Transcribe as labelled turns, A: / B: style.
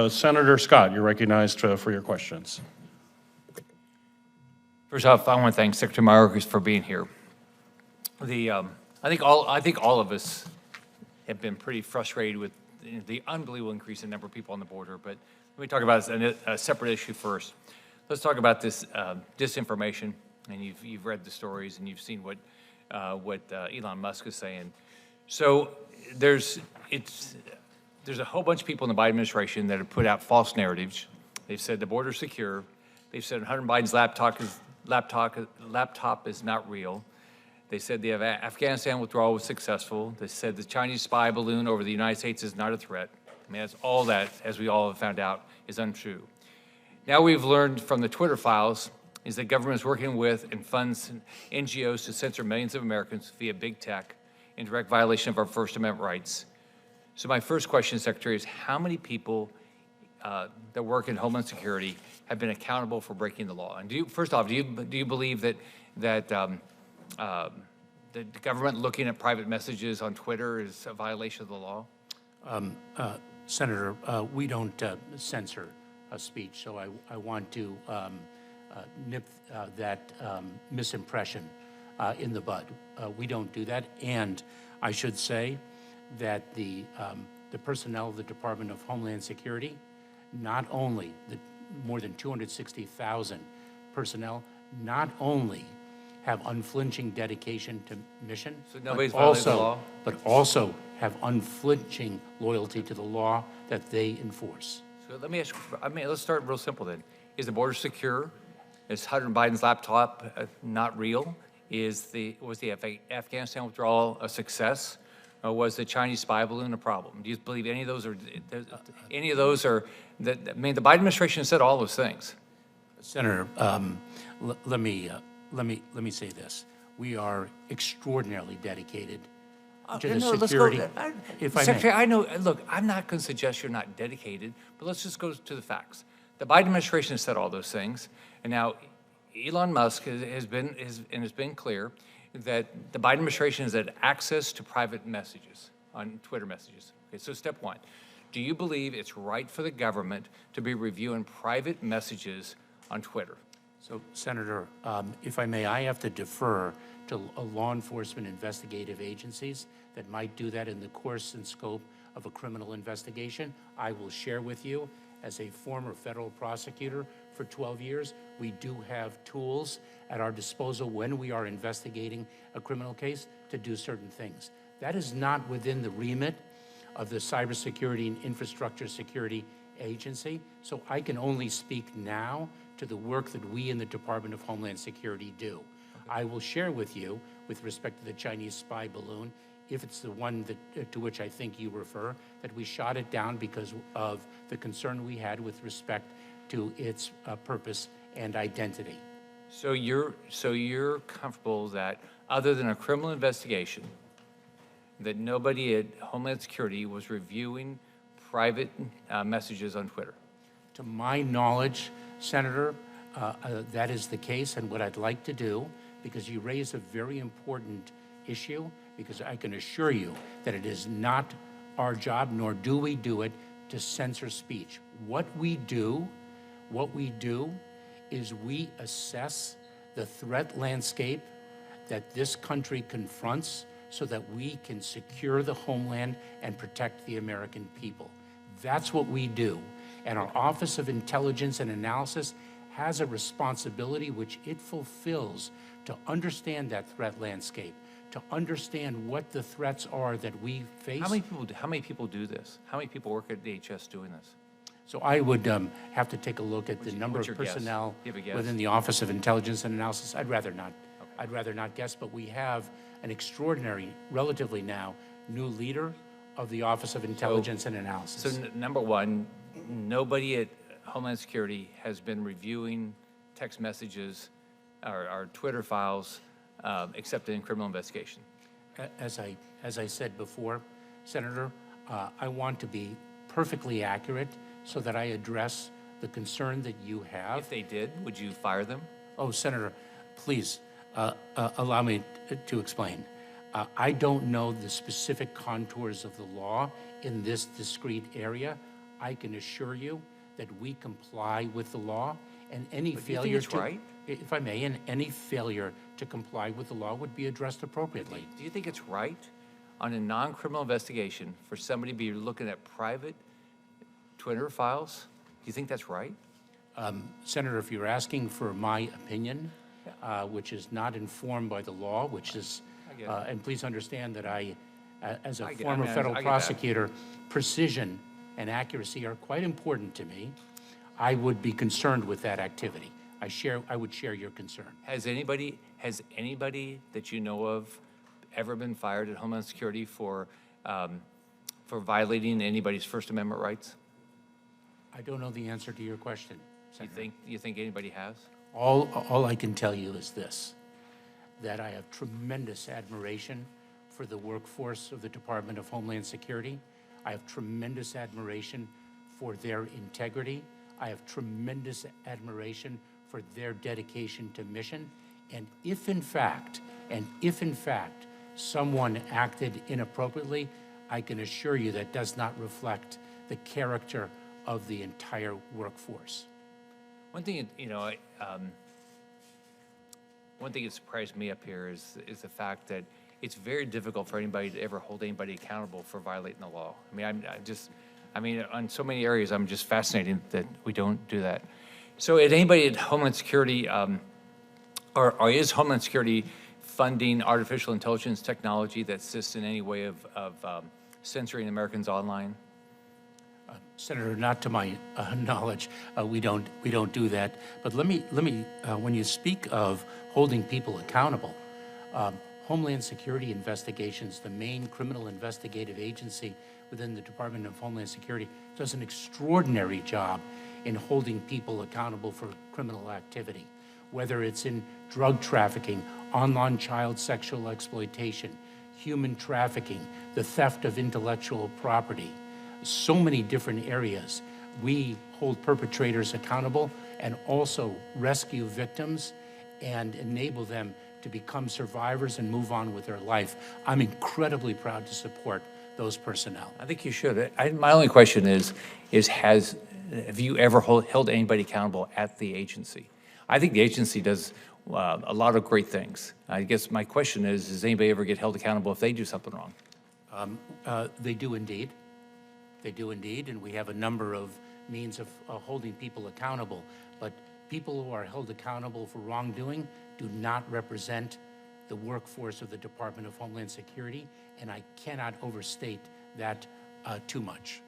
A: Senator Scott, you're recognized for your questions.
B: First off, I want to thank Secretary Mayorkas for being here. I think all of us have been pretty frustrated with the unbelievable increase in number of people on the border. But let me talk about a separate issue first. Let's talk about this disinformation. And you've read the stories and you've seen what Elon Musk is saying. So there's a whole bunch of people in the Biden administration that have put out false narratives. They've said the border's secure. They've said Hunter Biden's laptop is not real. They said the Afghanistan withdrawal was successful. They said the Chinese spy balloon over the United States is not a threat. I mean, that's all that, as we all have found out, is untrue. Now we've learned from the Twitter files is that government is working with and funds NGOs to censor millions of Americans via big tech in direct violation of our First Amendment rights. So my first question, Secretary, is how many people that work in Homeland Security have been accountable for breaking the law? And first off, do you believe that the government looking at private messages on Twitter is a violation of the law?
C: Senator, we don't censor speech, so I want to nip that misimpression in the bud. We don't do that, and I should say that the personnel of the Department of Homeland Security, not only the more than 260,000 personnel, not only have unflinching dedication to mission,
B: so nobody's violating the law?
C: But also have unflinching loyalty to the law that they enforce.
B: So let me ask you, let's start real simple then. Is the border secure? Is Hunter Biden's laptop not real? Was the Afghanistan withdrawal a success? Or was the Chinese spy balloon a problem? Do you believe any of those are, I mean, the Biden administration said all those things.
C: Senator, let me say this. We are extraordinarily dedicated to the security.
B: Secretary, I know, look, I'm not going to suggest you're not dedicated, but let's just go to the facts. The Biden administration has said all those things, and now Elon Musk has been clear that the Biden administration has had access to private messages on Twitter messages. Okay, so step one, do you believe it's right for the government to be reviewing private messages on Twitter?
C: So, Senator, if I may, I have to defer to law enforcement investigative agencies that might do that in the course and scope of a criminal investigation. I will share with you, as a former federal prosecutor for 12 years, we do have tools at our disposal when we are investigating a criminal case to do certain things. That is not within the remit of the Cybersecurity and Infrastructure Security Agency, so I can only speak now to the work that we in the Department of Homeland Security do. I will share with you, with respect to the Chinese spy balloon, if it's the one that, to which I think you refer, that we shot it down because of the concern we had with respect to its purpose and identity.
B: So you're comfortable that, other than a criminal investigation, that nobody at Homeland Security was reviewing private messages on Twitter?
C: To my knowledge, Senator, that is the case, and what I'd like to do, because you raise a very important issue, because I can assure you that it is not our job, nor do we do it, to censor speech. What we do is we assess the threat landscape that this country confronts so that we can secure the homeland and protect the American people. That's what we do. And our Office of Intelligence and Analysis has a responsibility which it fulfills to understand that threat landscape, to understand what the threats are that we face.
B: How many people do this? How many people work at DHS doing this?
C: So I would have to take a look at the number of personnel within the Office of Intelligence and Analysis. I'd rather not. Okay. I'd rather not guess, but we have an extraordinary, relatively now, new leader of the Office of Intelligence and Analysis.
B: So number one, nobody at Homeland Security has been reviewing text messages or Twitter files except in criminal investigation.
C: As I said before, Senator, I want to be perfectly accurate so that I address the concern that you have.
B: If they did, would you fire them?
C: Oh, Senator, please allow me to explain. I don't know the specific contours of the law in this discrete area. I can assure you that we comply with the law, and any
B: But do you think
C: failure
B: it's
C: to,
B: right?
C: if I may, and any failure to comply with the law would be addressed appropriately.
B: Do you think it's right on a non-criminal investigation for somebody to be looking at private Twitter files? Do you think that's right?
C: Senator, if you're asking for my opinion, which is not informed by the law, which is,
B: I get it.
C: and please understand that as a
B: I
C: former
B: mean, I
C: federal
B: get that.
C: prosecutor, precision and accuracy are quite important to me. I would be concerned with that activity. I would share your concern.
B: Has anybody that you know of ever been fired at Homeland Security for violating anybody's First Amendment rights?
C: I don't know the answer to your question, Senator.
B: You think anybody has?
C: All I can tell you is this, that I have tremendous admiration for the workforce of the Department of Homeland Security. I have tremendous admiration for their integrity. I have tremendous admiration for their dedication to mission. And if in fact, someone acted inappropriately, I can assure you that does not reflect the character of the entire workforce.
B: One thing, one thing that surprised me up here is the fact that it's very difficult for anybody to ever hold anybody accountable for violating the law. I mean, on so many areas, I'm just fascinated that we don't do that. So, at anybody at Homeland Security, or is Homeland Security funding artificial intelligence technology that assists in any way of censoring Americans online?
C: Senator, not to my knowledge, we don't do that. But let me. When you speak of holding people accountable, Homeland Security Investigations, the main criminal investigative agency within the Department of Homeland Security, does an extraordinary job in holding people accountable for criminal activity, whether it's in drug trafficking, online child sexual exploitation, human trafficking, the theft of intellectual property. So many different areas. We hold perpetrators accountable and also rescue victims and enable them to become survivors and move on with their life. I'm incredibly proud to support those personnel.
B: I think you should. My only question is have you ever held anybody accountable at the agency? I think the agency does a lot of great things. I guess my question is, does anybody ever get held accountable if they do something wrong?
C: They do indeed. They do indeed, and we have a number of means of holding people accountable. But people who are held accountable for wrongdoing do not represent the workforce of the Department of Homeland Security, and I cannot overstate that too much.